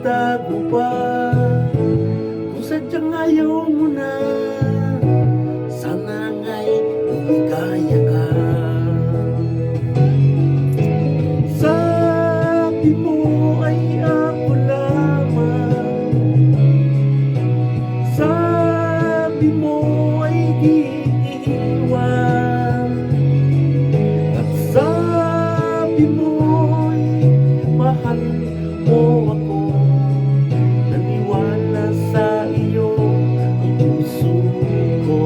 magtago pa. Kung sadyang ayaw mo na, sana nga'y lumigaya ka. Sabi mo ay ako lamang, sabi mo ay di iiwan, at sabi mo'y mahal mo ako. Naniwala sa iyo ang puso ko.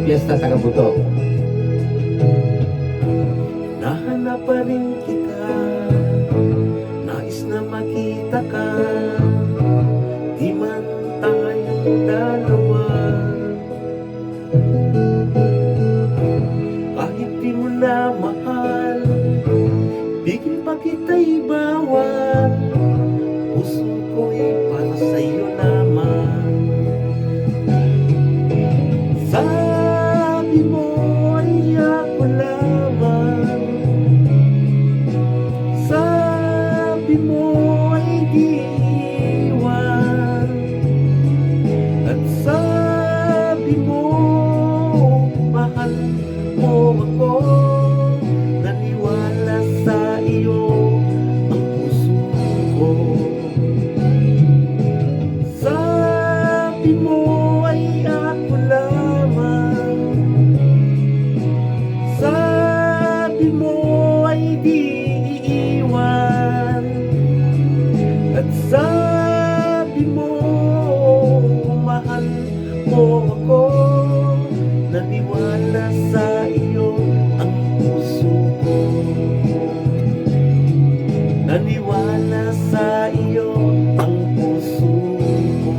Fiesta Tagabuto. Nahanap pa rin kita, nais na makita ka, di man tayong dalawa. Kahit di mo na mahal, bigyan pa kita'y bawal, puso ko'y para sa'yo lamang. Sabi mo ay ako lamang, sabi mo ay di iwan, at sabi mo mahal mo ako. Naniwala sa iyo ang puso ko. Sabi mo ay ako lamang, sabi mo ay di iiwan, at sabi mo mahal mo ako. Naniwala sa iyo ang puso ko. Naniwala sa iyo ang puso ko.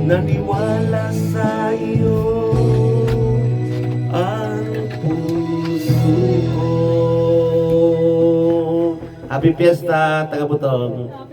Naniwala sa iyo ang puso ko. Happy Fiesta, Tagabutong.